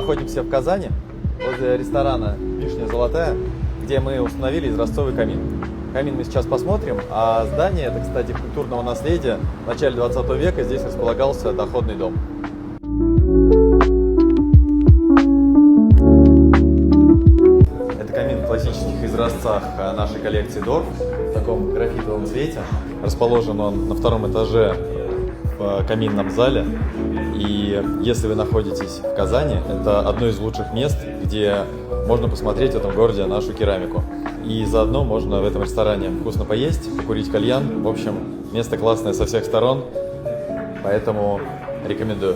находимся в Казани, возле ресторана «Вишня Золотая», где мы установили изразцовый камин. Камин мы сейчас посмотрим, а здание, это, кстати, культурного наследия. В начале 20 века здесь располагался доходный дом. Это камин в классических изразцах нашей коллекции Дорф, в таком графитовом цвете. Расположен он на втором этаже в каминном зале. И если вы находитесь в Казани, это одно из лучших мест, где можно посмотреть в этом городе нашу керамику. И заодно можно в этом ресторане вкусно поесть, покурить кальян. В общем, место классное со всех сторон, поэтому рекомендую.